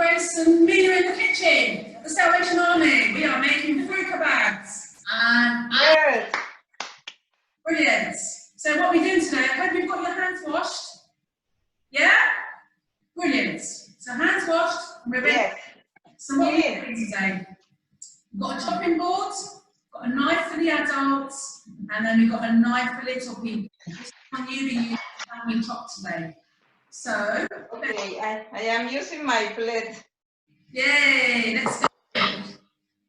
Grace and Mena in the kitchen at the Salvation Army. We are making fruta bags. Yes. Brilliant. So what are we doing today? I hope you've got your hands washed. Yeah? Brilliant. So hands washed, and we're ready. Yes. So what are we doing today? We've got a chopping board, got a knife for the adults, and then we've got a knife for little people. Just on you to use how we chop today. So, okay, I am using my plate. Yay, let's go.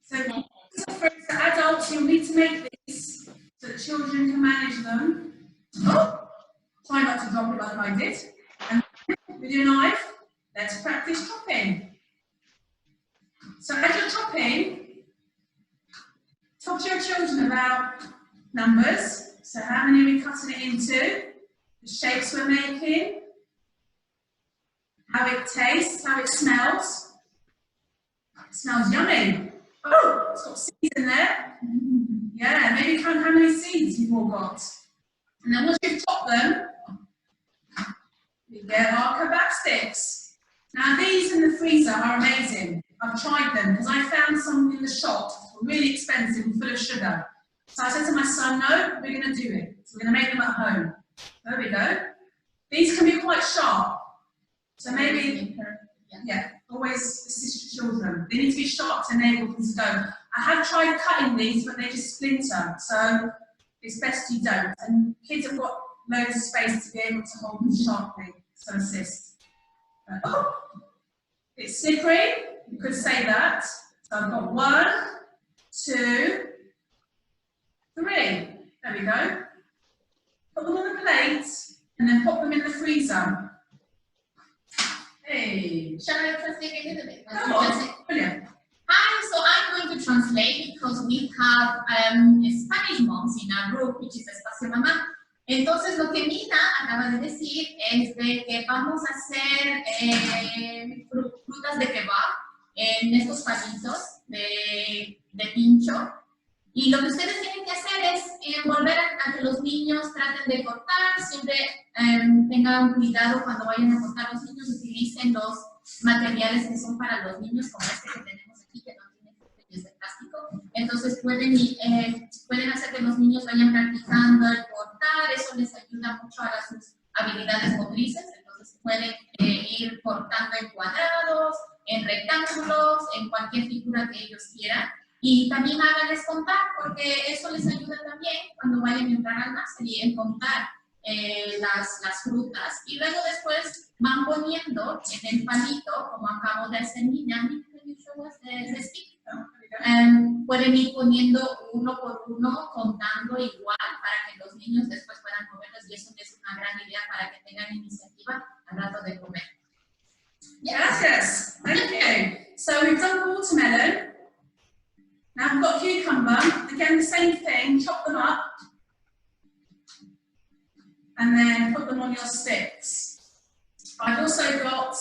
So, for adults, you'll need to make these so that children can manage them. Oh, try not to drop it like I did. And with your knife, let's practice chopping. So as you're chopping, talk to your children about numbers. So how many are we cutting it into? The shapes we're making. How it tastes, how it smells. It smells yummy. Oh, it's got seeds in there. Yeah, maybe count how many seeds you've all got. And then once you've chopped them, we get our kebab sticks. Now these in the freezer are amazing. I've tried them because I found some in the shop really expensive and full of sugar. So I said to my son, no, we're going to do it. So we're going to make them at home. There we go. These can be quite sharp. So maybe, yeah, always assist your children. They need to be sharp to enable them to go. I have tried cutting these, but they just splinter. So it's best you don't. And kids have got loads of space to be able to hold them sharply. So assist. Oh, it's slippery. You could say that. So I've got 1, 2, 3. There we go. Put them on the plate and then pop them in the freezer. Hey. Shall I translate a little bit? Come on. Brilliant. Hi, so I'm going to translate because we have Spanish moms in our group, which is Espacio Mamá. Entonces, lo que Mina acaba de decir es de que vamos a hacer frutas de kebab en estos palitos de pincho. Y lo que ustedes tienen que hacer es envolver a que los niños traten de cortar, siempre tengan cuidado cuando vayan a cortar los niños, utilicen los materiales que son para los niños, como este que tenemos aquí, que no tiene botellas de plástico. Entonces pueden hacer que los niños vayan practicando el cortar, eso les ayuda mucho a sus habilidades motrices, entonces pueden ir cortando en cuadrados, en rectángulos, en cualquier figura que ellos quieran. Y también háganles contar, porque eso les ayuda también cuando vayan a entrar al máster y en contar las frutas. Y luego después van poniendo en el palito, como acabo de hacer Mina, pueden ir poniendo uno por uno, contando igual, para que los niños después puedan comerlos. Y eso es una gran idea para que tengan iniciativa al rato de comer. Yes, thank you. So we've done watermelon. Now I've got cucumber, again the same thing, chop them up and then put them on your sticks. I've also got,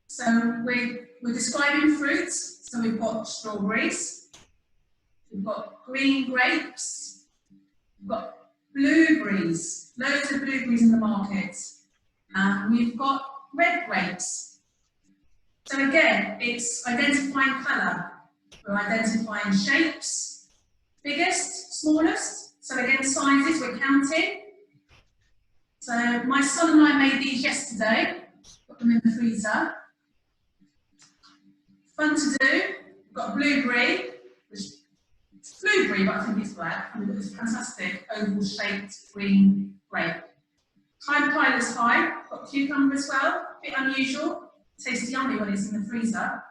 so we're describing fruits, so we've got strawberries, we've got green grapes, we've got blueberries, loads of blueberries in the market, and we've got red grapes. So again, it's identifying colour. We're identifying shapes, biggest, smallest. So again, sizes, we're counting. So my son and I made these yesterday, put them in the freezer. Fun to do. We've got a blueberry, which it's blueberry, but I think it's black. And we've got this fantastic oval-shaped green grape. Tide pile is high. Got cucumber as well, a bit unusual. Tastes yummy when it's in the freezer.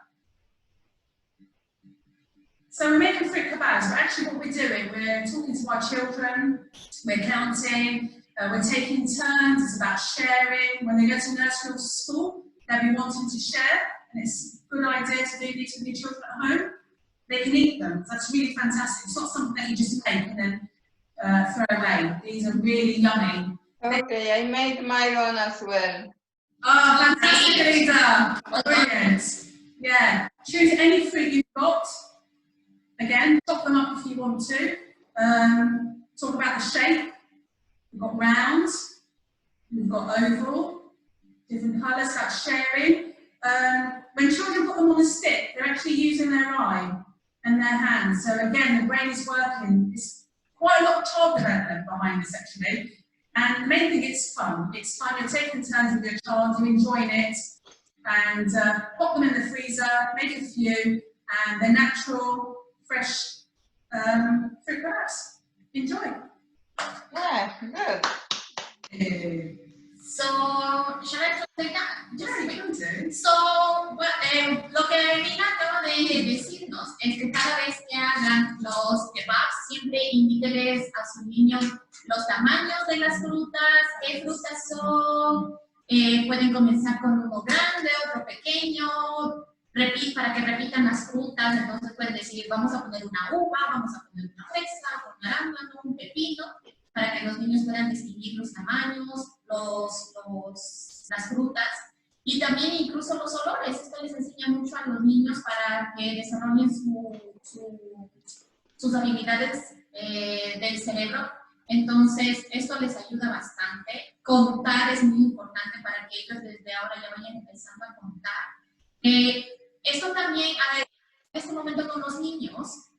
So we're making fruit kebabs, but actually what we're doing, we're talking to our children, we're counting, we're taking turns, it's about sharing. When they go to nursery or to school, they'll be wanting to share, and it's a good idea to do these with your children at home. They can eat them, that's really fantastic. It's not something that you just make and then throw away. These are really yummy. Okay, I made my own as well. Oh, fantastic, Lisa! Brilliant. Yeah, choose any fruit you've got. Again, chop them up if you want to. Talk about the shape. We've got round, we've got oval, different colours, that's sharing. when children put them on a stick, they're actually using their eye and their hands. So again, the brain is working. It's quite a lot of child development behind this actually. And the main thing, it's fun. It's fun. You're taking turns with your child, you're enjoying it, and pop them in the freezer, make a few, and they're natural, fresh fruit products. Enjoy. Yeah, good. So, shall I take that? Just So, lo que Mena acaba de decirnos es que cada vez que hagan los kebabs, siempre indíqueles a sus niños los tamaños de las frutas, qué frutas son, pueden comenzar con uno grande, otro pequeño, para que repitan las frutas. Entonces pueden decir, vamos a poner una uva, vamos a poner una fresa, un arándano, un pepino, para que los niños puedan distinguir los tamaños, las frutas, y también incluso los olores. Esto les enseña mucho a los niños para que desarrollen sus habilidades del cerebro. Entonces, esto les ayuda bastante. Contar es muy importante para que ellos desde ahora ya vayan empezando a contar. Esto también, en este momento con los niños,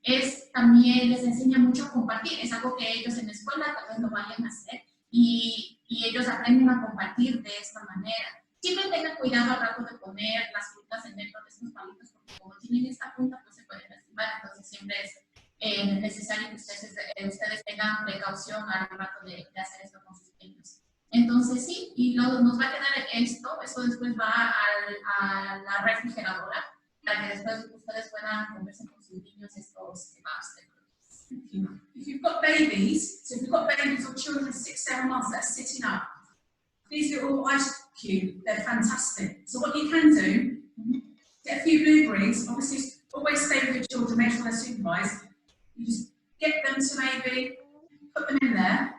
también les enseña mucho a compartir. Es algo que ellos en la escuela tal vez lo vayan a hacer y ellos aprenden a compartir de esta manera. Siempre tengan cuidado al rato de poner las frutas dentro de estos palitos, porque como tienen esta punta, pues se pueden lastimar. Entonces siempre es necesario que ustedes tengan precaución al rato de hacer esto con sus niños. Entonces sí, y nos va a quedar esto después va a la refrigeradora, para que después ustedes puedan comerse con sus niños estos kebabs de frutas. If you've got babies, so if you've got babies or children 6, 7 months that are sitting up, these little ice cubes, they're fantastic. So what you can do, get a few blueberries, obviously always stay with your children, make sure they're supervised. You just get them to maybe put them in there.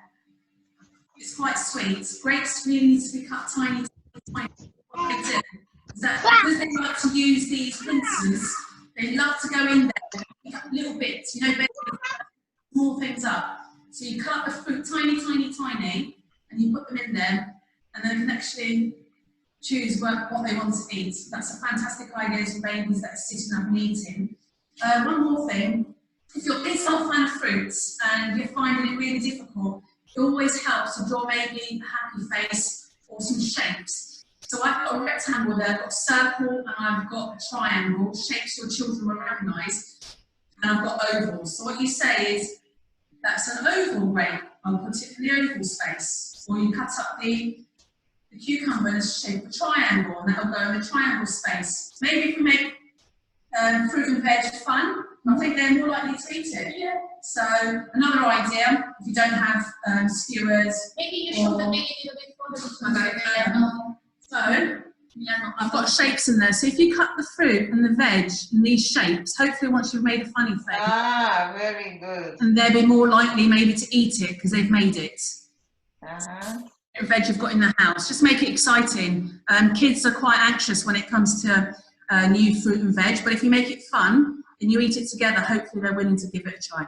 It's quite sweet. Grapes really need to be cut tiny. What they do is that because they like to use these pincers, they love to go in there and cut little bits, small things up. So you cut the fruit tiny, and you put them in there, and then they can actually choose what they want to eat. That's a fantastic idea for babies that are sitting up and eating. One more thing, if you're a fan of fruits and you're finding it really difficult, it always helps to draw maybe a happy face or some shapes. So I've got a rectangle there, I've got a circle, and I've got a triangle, shapes your children will recognise, and I've got ovals. So what you say is, that's an oval grape, I'll put it in the oval space. Or you cut up the cucumber in a shape of a triangle, and that'll go in the triangle space. Maybe if we make fruit and veg fun, I think they're more likely to eat it. Yeah. So another idea, if you don't have skewers. Maybe you should make it a little bit further. So I've got shapes in there. So if you cut the fruit and the veg in these shapes, hopefully once you've made a funny face. Ah, very good. And they'll be more likely maybe to eat it because they've made it. Veg you've got in the house. Just make it exciting. Kids are quite anxious when it comes to new fruit and veg, but if you make it fun and you eat it together, hopefully they're willing to give it a try.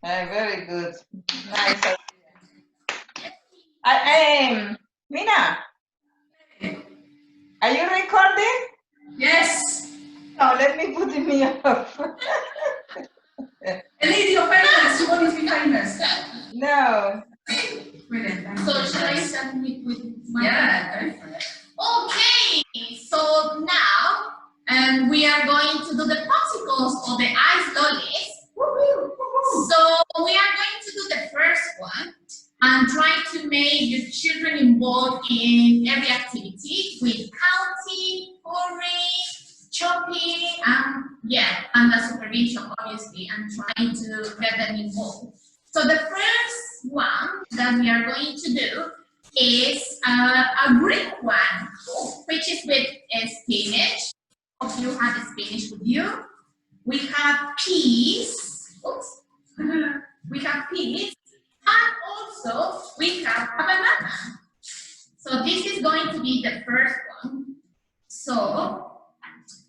Very good. Nice. Mena, are you recording? Yes. No, let me put me off. Elise, you're famous. You want to be famous? No. Brilliant. So shall I start with my go for it. Okay, so now we are going to do the popsicles or the ice lollies. So we are going to do the first one and try to make your children involved in every activity with counting, pouring, chopping, and the supervision, obviously, and trying to get them involved. So the first one that we are going to do is a green one, which is with spinach. Hope you have spinach with you. We have peas. Oops. We have peas. And also we have a banana. So this is going to be the first one. So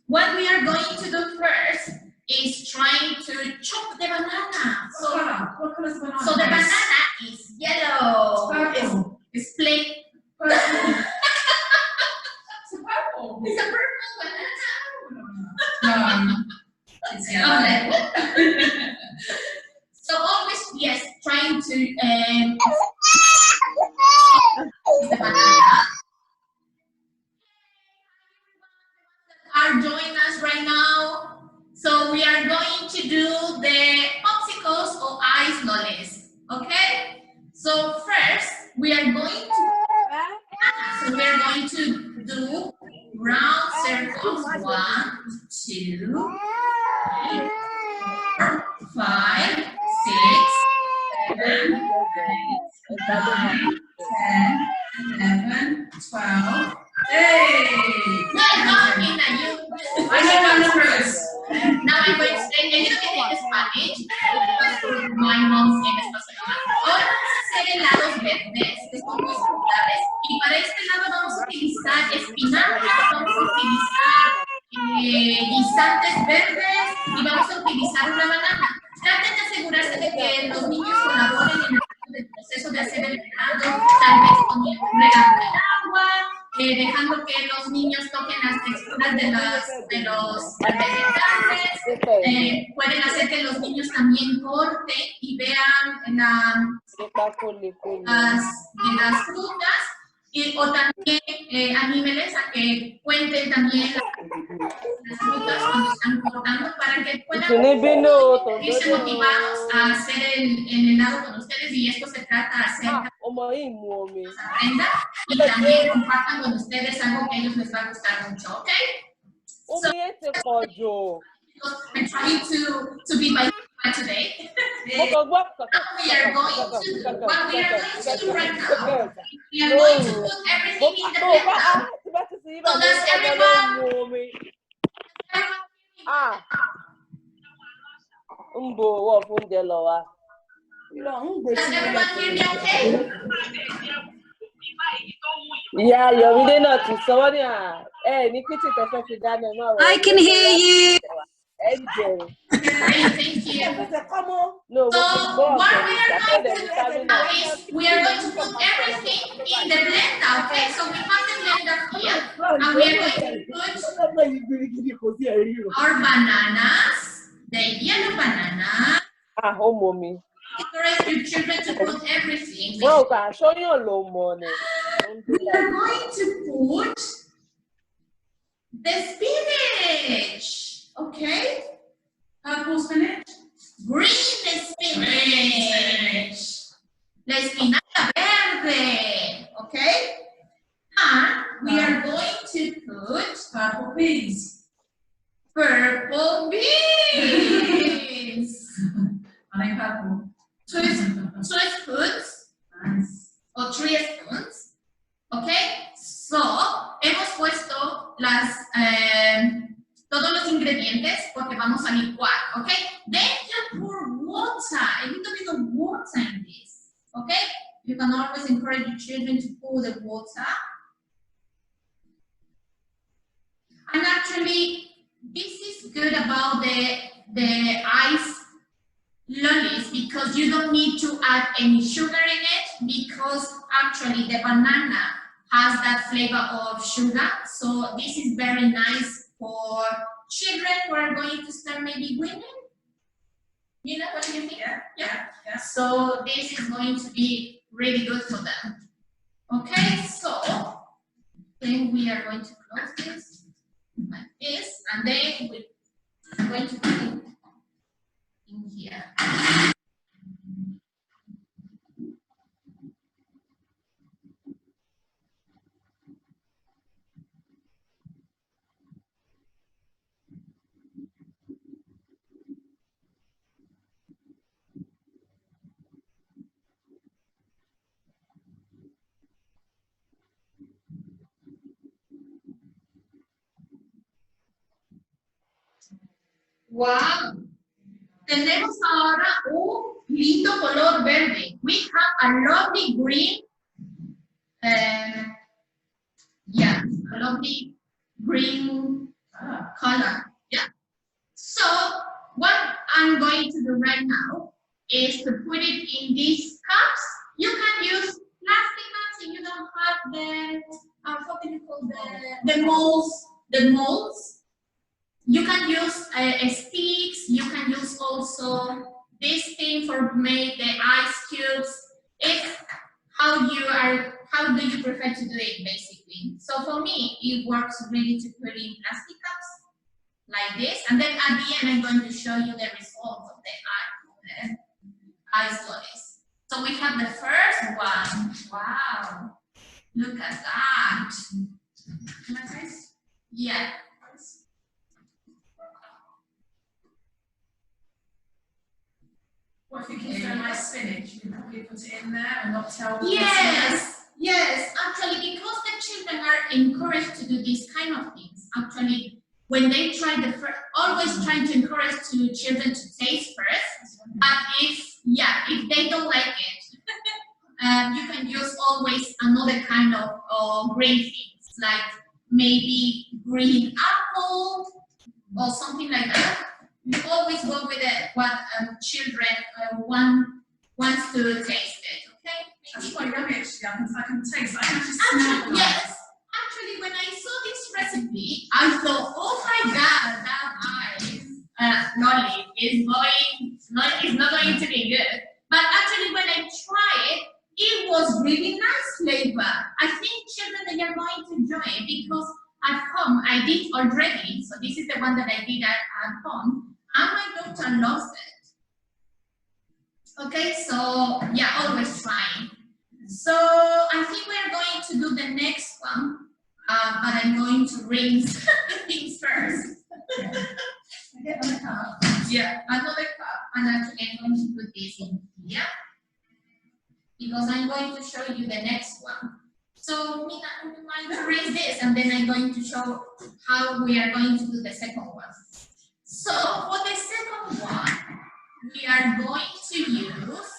what we are going to do first is trying to chop the banana. What color is the banana? So the banana is yellow. Purple. It's plain. Purple. It's a purple. It's a It's yellow. So always, yes, trying to the banana. Are joining us right now. So we are going to do the popsicles or ice lollies. Okay? So first we are going to do round circles. 1, 2, 3, 4, 5, 6, 7, 8, 9, 10, 11, 12. Hey! I know my numbers. Now I'm going to say a little bit in Spanish because my mom's name is Pastor. Ahora vamos a hacer helados verdes, que son muy saludables. Y para este lado vamos a utilizar espinacas, vamos a utilizar guisantes verdes y vamos a utilizar una banana. Traten de asegurarse de que los niños colaboren en el proceso de hacer el helado, tal vez regando el agua, dejando que los niños toquen las texturas de los vegetales. Pueden hacer que los niños también corten y vean las frutas, o también anímeles a que cuenten también las frutas cuando están cortando para que puedan irse motivados a hacer el helado con ustedes, y esto se trata de hacer aprendan y también compartan con ustedes algo que a ellos les va a gustar mucho, ¿ok? So, I'm trying to be my today. What we are going to do right now, we are going to put everything in the blender. So does everyone hear me okay? Yeah, you're really not to someone. I can hear you. Great, thank you. No, So what we are going to do now is we are going to put everything in the blender, okay? So we have the blender here, and we are going to put our bananas, the yellow banana. mommy. Encourage your children to put everything. Bro, can show you low money. We are going to put the spinach, okay? Purple spinach. Green spinach. La espinaca verde, okay? And we are going to put Purple peas. purple beans. I like purple. 2 spoons Nice. o 3 spoons, okay? So, hemos puesto todos los ingredientes porque vamos a licuar, okay? Then you pour water, a little bit of water in this, okay? You can always encourage your children to pour the water. And actually, this is good about the ice lollies because you don't need to add any sugar in it because actually the banana has that flavor of sugar. So this is very nice for children who are going to start maybe winning. You know what do you think? Yeah. So this is going to be really good for them. Okay, so then we are going to close this like this, and then I'm going to put it in here. Wow. Tenemos ahora un lindo color verde. We have a lovely green, a lovely green color. Yeah. So what I'm going to do right now is to put it in these cups. You can use plastic cups if you don't have the how can you call the molds. You can use sticks. You can use also this thing for make the ice cubes. It's how do you prefer to do it, basically. So for me, it works really to put in plastic cups like this, and then at the end, I'm going to show you the result of the ice lollies. So we have the first one. Wow, look at that. Can I taste? Yeah. What if your kids don't like spinach? You probably put it in there and not tell them. Yes, yes. Actually, because the children are encouraged to do these kind of things. Actually, when they try always trying to encourage children to taste first. But if they don't like it, you can use always another kind of green things, like maybe green apple or something like that. You always go with what children wants to taste it, okay? That's quite yummy actually. I can taste. I can actually smell. Yes. Actually, when I saw this recipe, I thought, oh my God, that lolly is not going to be good. But actually, when I tried it, it was really nice flavor. I think children, they are going to enjoy it because at home I did already. So this is the one that I did at home, and my daughter loves it. Okay, so yeah, always trying. So I think we're going to do the next one, but I'm going to rinse things first. Get another cup. Yeah, another cup, and actually I'm going to put this in here because I'm going to show you the next one. So Mena, I'm going to rinse this, and then I'm going to show how we are going to do the second one. So for the second one, we are going to use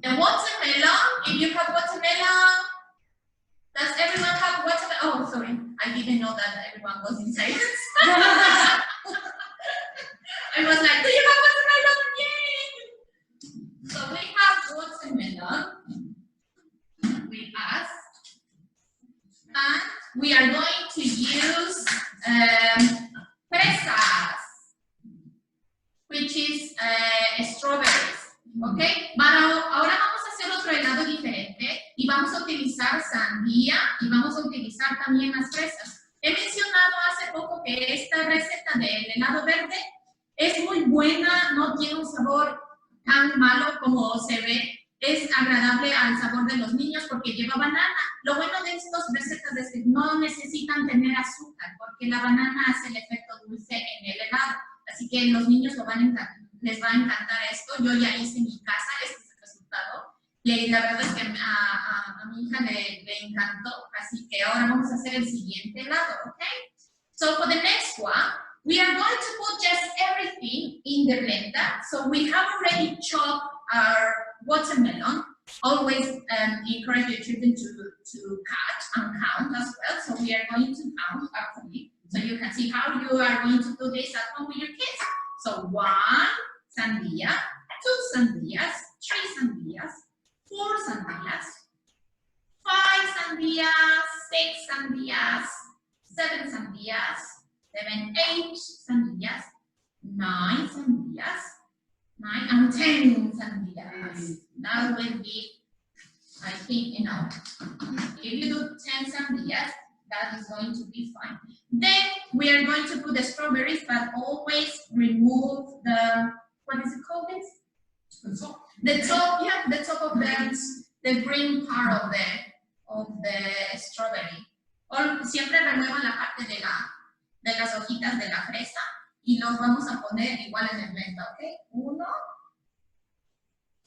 the watermelon. If you have watermelon, does everyone have watermelon? Oh, sorry, I didn't know that everyone was in silence. I was like, do you have watermelon? Yay! So we have watermelon with us, and we are going to use fresas, which is strawberries, okay? Pero ahora vamos a hacer otro helado diferente y vamos a utilizar sandía y vamos a utilizar también las fresas. He mencionado hace poco que esta receta del helado verde es muy buena, no tiene un sabor tan malo como se ve, es agradable al sabor de los niños porque lleva banana. Lo bueno de estas recetas es que no necesitan tener azúcar porque la banana hace el efecto dulce en el helado. Así que los niños les va a encantar esto. Yo ya hice en mi casa, este es el resultado. Y la verdad es que a mi hija le encantó. Así que ahora vamos a hacer el siguiente helado, ¿ok? So for the next one, we are going to put just everything in the blender. So we have already chopped our watermelon. Always encourage your children to cut and count as well. So we are going to count actually. So you can see how you are going to do this at home with your kids. So 1 sandía, 2 sandías, 3 sandías, 4 sandías, 5 sandías, 6 sandías, 7 sandías, 8 sandías, 9 sandías, 9 and 10 sandías. That will be, I think, enough. If you do 10 sandías, that is going to be fine. Then we are going to put the strawberries, but always remove the, what is it called this? The top. The top, yeah, the top of the green part of the strawberry. Siempre remuevan la parte de las hojitas de la fresa y los vamos a poner igual en el blender, ¿ok? 1,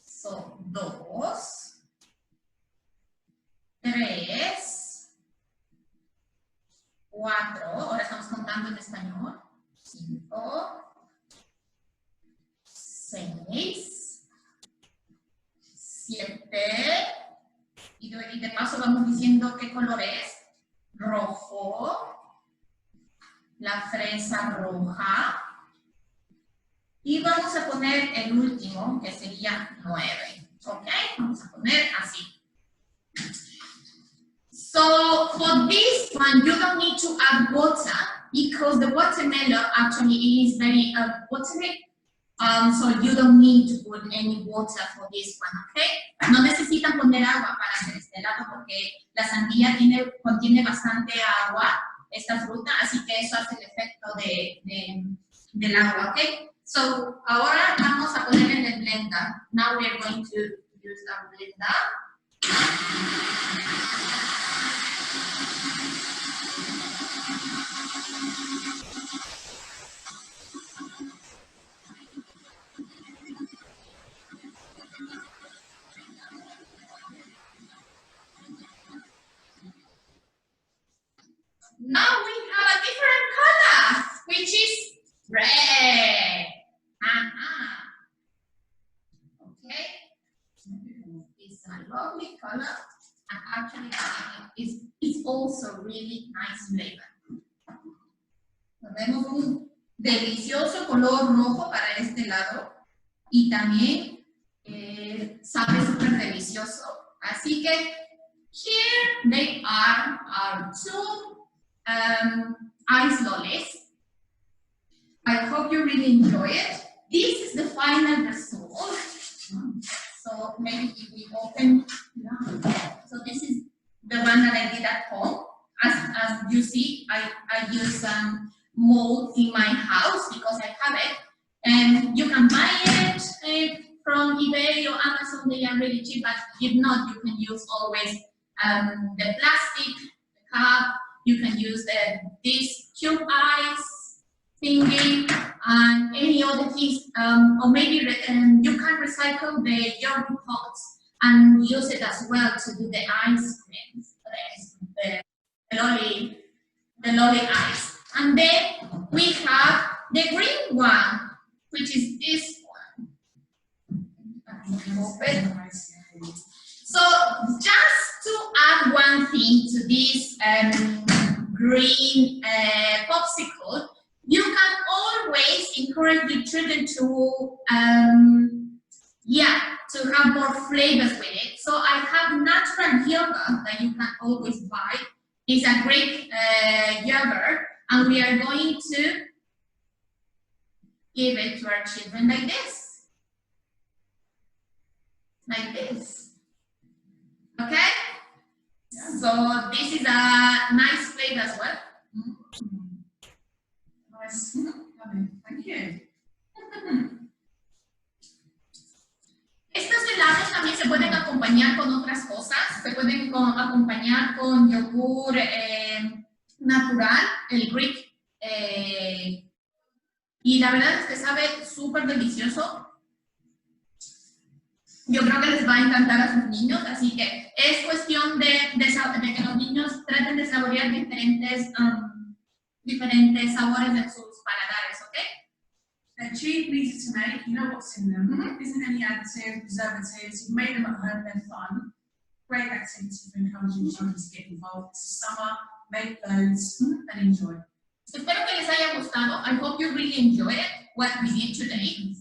so 2, 3, 4, ahora estamos contando en español, 5, 6, 7, y de paso vamos diciendo qué color es, rojo, la fresa roja, y vamos a poner el último, que sería 9, ¿ok? Vamos a poner así. So So for this one, you don't need to add water because the watermelon actually is very watery. So you don't need to put any water for this one, okay? No necesitan poner agua para hacer este helado porque la sandía contiene bastante agua, esta fruta, así que eso hace el efecto del agua, okay? So ahora vamos a poner en el blender. Now we are going to use the blender. Now we have a different color, which is red. Okay. It's a lovely color, and actually it's also really nice flavor. Tenemos un delicioso color rojo para este lado y también sabe súper delicioso. Así que here they are our two ice lollies. I hope you really enjoy it. This is the final result. So maybe if we open, so this is the one that I did at home. As you see, I use some mold in my house because I have it. And you can buy it from eBay or Amazon. They are really cheap, but if not, you can use always the plastic, the cup. You can use this cube ice thingy and any other things, or maybe you can recycle the yogurt pots and use it as well to do the ice cream, the lolly ice. And then we have the green one, which is this one. Open. So just to add one thing to this green popsicle, you can always encourage your children to to have more flavors with it. So I have natural yogurt that you can always buy. It's a Greek yogurt, and we are going to give it to our children like this. Like this. Okay? So this is a nice flavor as well. Nice. Thank you. Estos helados también se pueden acompañar con otras cosas. Se pueden acompañar con yogur natural, el Greek. Y la verdad es que sabe súper delicioso. Yo creo que les va a encantar a sus niños, así que es cuestión de que los niños traten de saborear diferentes sabores en sus paladares, ¿ok? They're cheap, easy to make, you know what's in them. Isn't any additives, preservatives, you've made them at home, they're fun. Great activity for encouraging children to get involved. It's summer, make loads and enjoy. Espero que les haya gustado. I hope you really enjoyed it, what we did today.